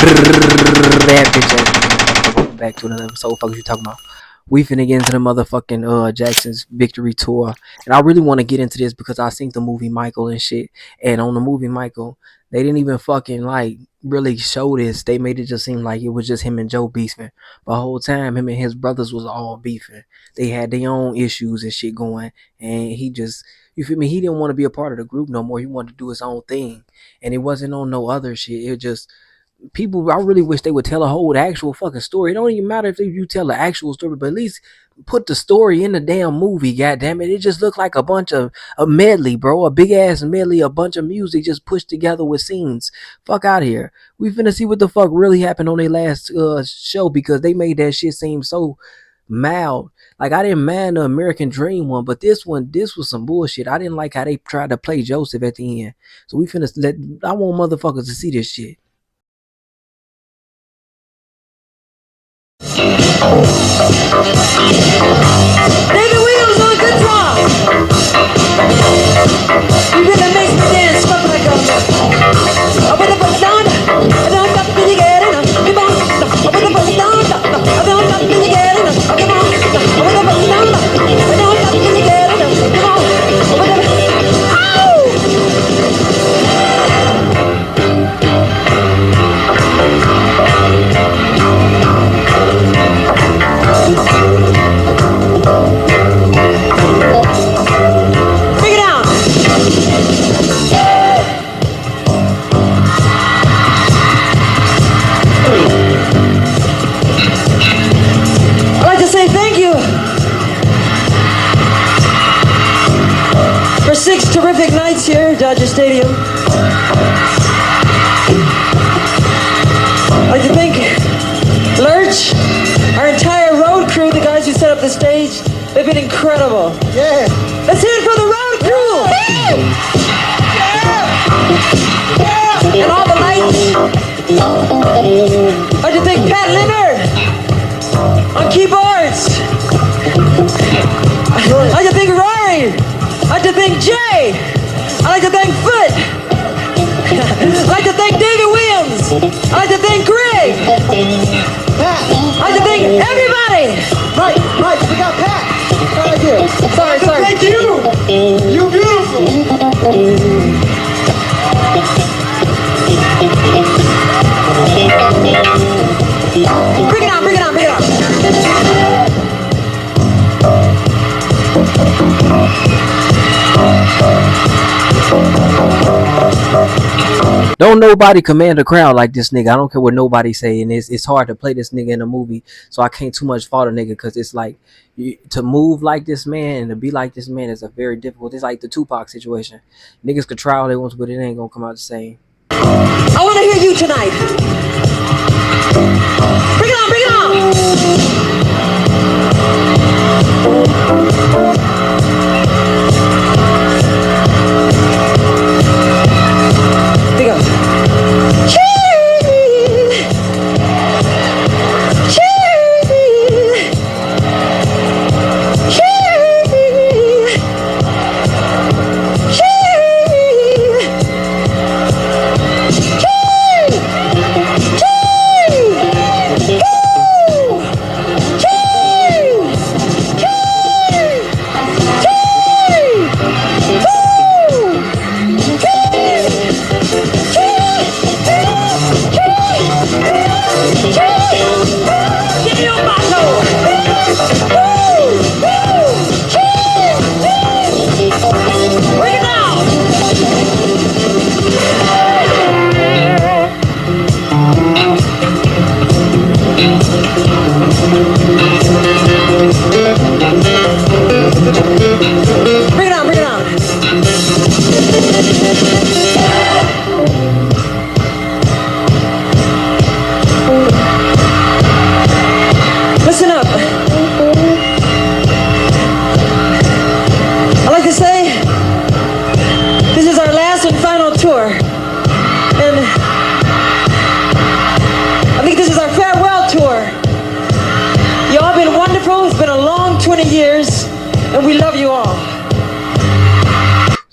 Bad bitch ass nigga. Welcome back to another episode. What the fuck you talking about? We finna get into the motherfucking Jackson's victory tour. And I really want to get into this because I seen the movie Michael and shit. And on the movie Michael, they didn't even fucking like really show this. They made it just seem like it was just him and Joe beefing. But the whole time him and his brothers was all beefing. They had their own issues and shit going. And he just, you feel me? He didn't want to be a part of the group no more. He wanted to do his own thing. And it wasn't on no other shit. It just people, I really wish they would tell a whole actual fucking story. It don't even matter if you tell the actual story, but at least put the story in the damn movie. God damn it! It just looked like a bunch of a medley, bro. A big ass medley, a bunch of music just pushed together with scenes. Fuck out of here. We finna see what the fuck really happened on their last show because they made that shit seem so mild. Like I didn't mind the American Dream one, but this one, this was some bullshit. I didn't like how they tried to play Joseph at the end. So we finna let. I want motherfuckers to see this shit. David Williams on guitar. He really makes me dance stuff like a bit of a sound. I don't stop till you get it. Come on, a bit of a sound. I don't stop till you get it. Come on, a bit of a sound. I don't stop till you get it. Come on, a bit of a six terrific nights here at Dodger Stadium. I'd like to thank Lurch, our entire road crew, the guys who set up the stage. They've been incredible. Yeah. Let's hear it for the road crew. Yeah. And all the lights. I'd like to thank Pat Leonard on keyboards. I'd like to thank Rory. I'd like to thank Jay. I'd like to thank Foot. I'd like to thank David Williams. I'd like to thank Greg. I'd like to thank everybody. Mike, we got Pat. Right here. Sorry. Thank you. You're beautiful. Bring it on. Don't nobody command a crowd like this nigga. I don't care what nobody say, and it's hard to play this nigga in a movie, so I can't too much fault a nigga because it's like to move like this man and to be like this man is a very difficult. It's like the Tupac situation. Niggas could try all they want, but it ain't gonna come out the same. I want to hear you tonight. Bring it on.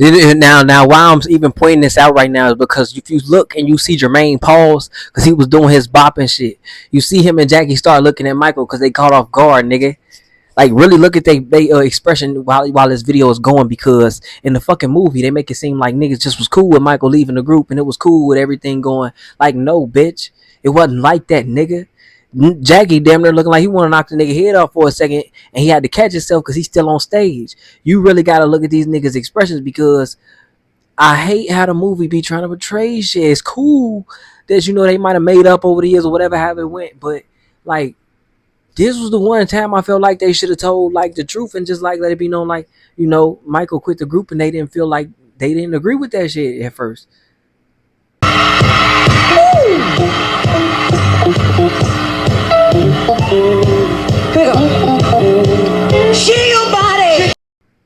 Now, why I'm even pointing this out right now is because if you look and you see Jermaine pause because he was doing his bop and shit, you see him and Jackie start looking at Michael because they caught off guard, nigga. Like really look at they expression while this video is going, because in the fucking movie they make it seem like niggas just was cool with Michael leaving the group and it was cool with everything going. Like no, bitch, it wasn't like that, nigga. Jackie damn near looking like he want to knock the nigga head off for a second, and he had to catch himself because he's still on stage. You really got to look at these niggas' expressions, because I hate how the movie be trying to portray shit. It's cool that they might have made up over the years or whatever, how it went, but like this was the one time I felt like they should have told like the truth and just like let it be known, like Michael quit the group and they didn't feel like they didn't agree with that shit at first.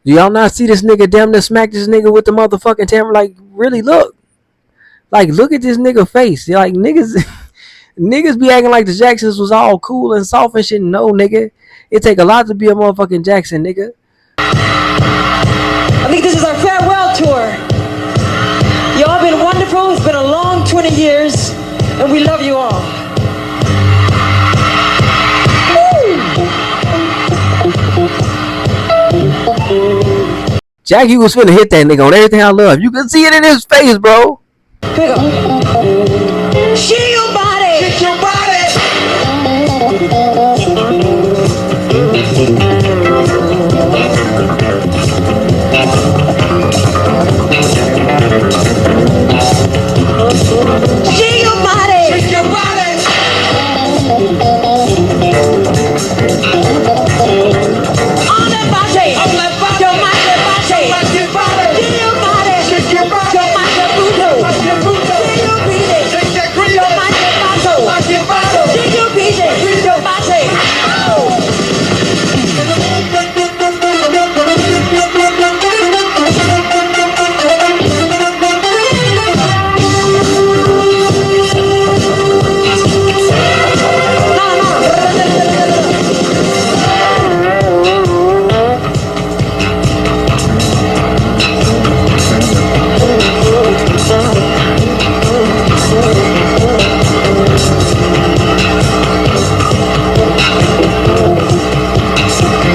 Do y'all not see this nigga damn near smack this nigga with the motherfucking camera? Like really look at this nigga face. Like niggas niggas be acting like the Jacksons was all cool and soft and shit. No, nigga. It take a lot to be a motherfucking Jackson, nigga. I think this is our farewell tour. Y'all been wonderful. It's been a long 20 years, and we love you all. Jackie was finna hit that nigga on Everything I Love. You can see it in his face, bro. Pick up. Shake your body. Shake your body. Shake your body. Shake your body. On that body. On that body. Your mind, your body. Your body. Shake your body. Shake your body. Your mind, your voodoo. Your voodoo. Shake your beating. Shake that green. Your mind, your bottle. Your bottle. Shake your beating. Your body.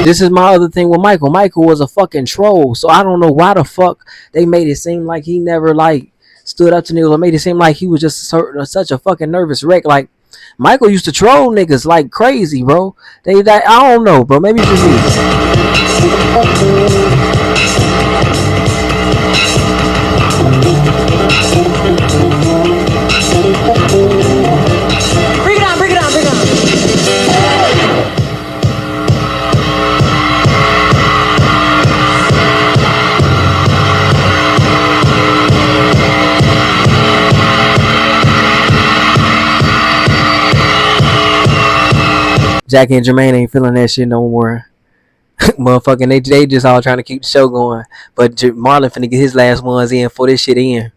This is my other thing with Michael. Michael was a fucking troll, so I don't know why the fuck they made it seem like he never like stood up to niggas, or made it seem like he was just such a fucking nervous wreck. Like Michael used to troll niggas like crazy, bro. I don't know, bro. Maybe it's just me. Bring it on, bring it on, bring it on. Jackie and Jermaine ain't feeling that shit no more. Motherfucking, they just all trying to keep the show going. But Marlon finna get his last ones in for this shit in.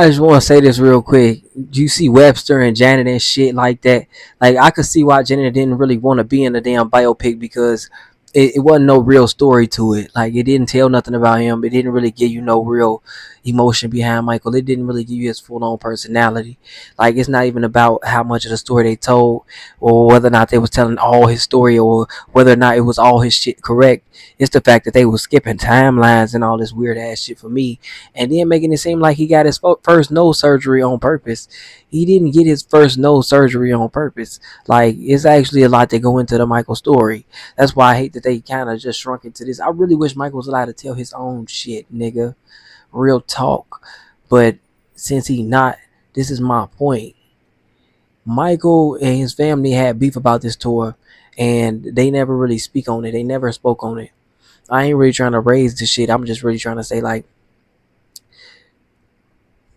I just want to say this real quick. You see Webster and Janet and shit like that. Like I could see why Janet didn't really want to be in the damn biopic because it wasn't no real story to it. Like it didn't tell nothing about him. It didn't really give you no real emotion behind Michael. It didn't really give you his full on personality. Like it's not even about how much of the story they told or whether or not they was telling all his story or whether or not it was all his shit correct. It's the fact that they was skipping timelines and all this weird ass shit for me, and then making it seem like he got his first nose surgery on purpose. He didn't get his first nose surgery on purpose. Like it's actually a lot that go into the Michael story. That's why I hate that they kind of just shrunk into this. I really wish Michael was allowed to tell his own shit, nigga. Real talk. But since he not, this is my point. Michael and his family had beef about this tour, and they never really speak on it. They never spoke on it. I ain't really trying to raise this shit. I'm just really trying to say like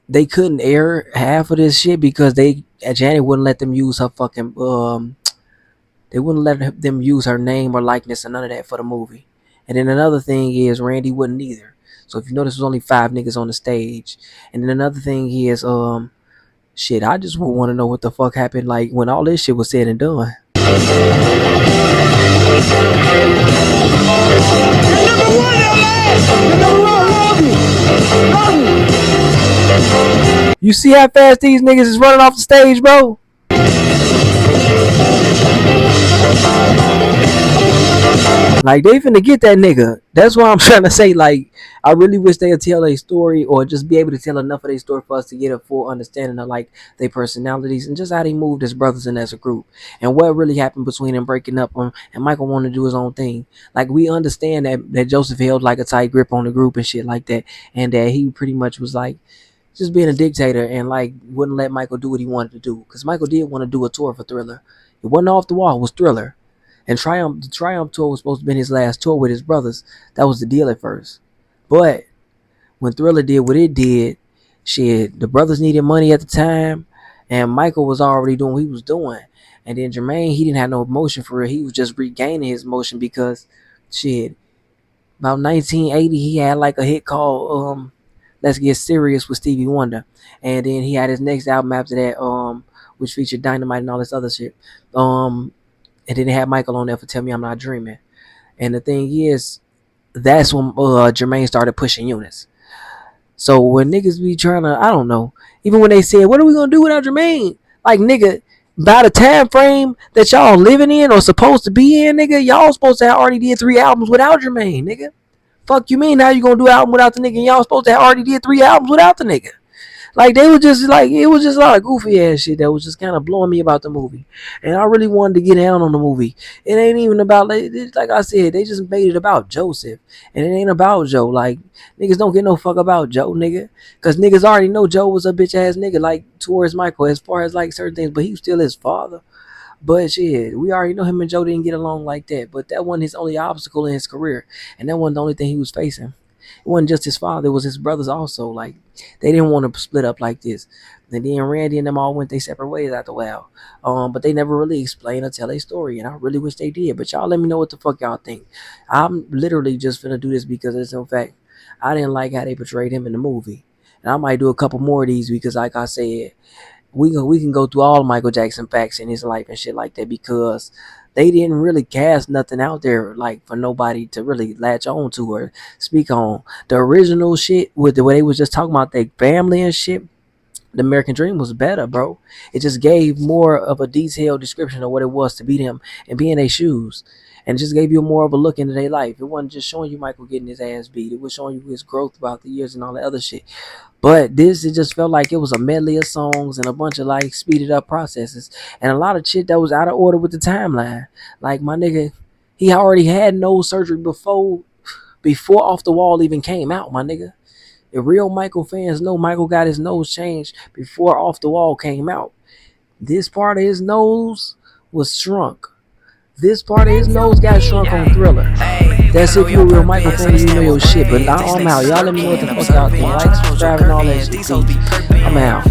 they couldn't air half of this shit because Janet wouldn't let them use her fucking they wouldn't let them use her name or likeness or none of that for the movie. And then another thing is Randy wouldn't either. So if you notice, there's only 5 niggas on the stage. And then another thing is shit, I just would want to know what the fuck happened like when all this shit was said and done. You see how fast these niggas is running off the stage, bro? Like they finna get that nigga. That's why I'm trying to say like I really wish they would tell a story or just be able to tell enough of their story for us to get a full understanding of like their personalities and just how they moved as brothers and as a group and what really happened between them breaking up and Michael wanting to do his own thing. Like we understand that Joseph held like a tight grip on the group and shit like that, and that he pretty much was like just being a dictator and like wouldn't let Michael do what he wanted to do because Michael did want to do a tour for Thriller. It wasn't Off the Wall, it was Thriller. And the Triumph tour was supposed to be his last tour with his brothers. That was the deal at first. But when Thriller did what it did, shit, the brothers needed money at the time, and Michael was already doing what he was doing. And then Jermaine, he didn't have no emotion for it. He was just regaining his emotion because, shit, about 1980, he had like a hit called Let's Get Serious with Stevie Wonder. And then he had his next album after that, which featured Dynamite and all this other shit. And then they had Michael on there for Tell Me I'm Not Dreaming. And the thing is, that's when Jermaine started pushing units. So when niggas be trying to, I don't know, even when they said, what are we going to do without Jermaine? Like, nigga, by the time frame that y'all living in or supposed to be in, nigga, y'all supposed to have already did 3 albums without Jermaine, nigga. Fuck you mean, how you going to do an album without the nigga and y'all supposed to have already did 3 albums without the nigga? Like they were just like it was just a lot of goofy ass shit that was just kind of blowing me about the movie, and I really wanted to get down on the movie. It ain't even about like I said, they just made it about Joseph, and it ain't about Joe. Like niggas don't get no fuck about Joe, nigga, because niggas already know Joe was a bitch ass nigga like towards Michael as far as like certain things, but he was still his father. But shit, we already know him and Joe didn't get along like that. But that wasn't his only obstacle in his career, and that wasn't the only thing he was facing. It wasn't just his father; it was his brothers also. Like they didn't want to split up like this. And then Randy and them all went their separate ways after a while. But they never really explained or tell a story, and I really wish they did. But y'all let me know what the fuck y'all think. I'm literally just finna do this because it's in fact I didn't like how they portrayed him in the movie, and I might do a couple more of these because, like I said, we can go through all Michael Jackson facts in his life and shit like that because they didn't really cast nothing out there like for nobody to really latch on to or speak on. The original shit with the way they was just talking about their family and shit, the American Dream was better, bro. It just gave more of a detailed description of what it was to be them and be in their shoes. And just gave you more of a look into their life. It wasn't just showing you Michael getting his ass beat. It was showing you his growth throughout the years and all that other shit. But this, it just felt like it was a medley of songs and a bunch of like speeded up processes. And a lot of shit that was out of order with the timeline. Like my nigga, he already had nose surgery before Off the Wall even came out, my nigga. If real Michael fans know, Michael got his nose changed before Off the Wall came out. This part of his nose was shrunk. This part of his nose got shrunk on Thriller. That's if you're a real Michael fan, you know your shit. But now I'm out. Y'all let me know what the fuck y'all think. Like, subscribe, and all that shit. I'm out.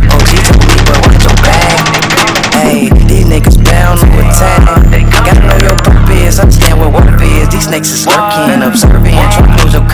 Hey, these niggas bound to attack. Gotta know your purpose, understand what work is. These snakes is lurking, observing, trying to lose your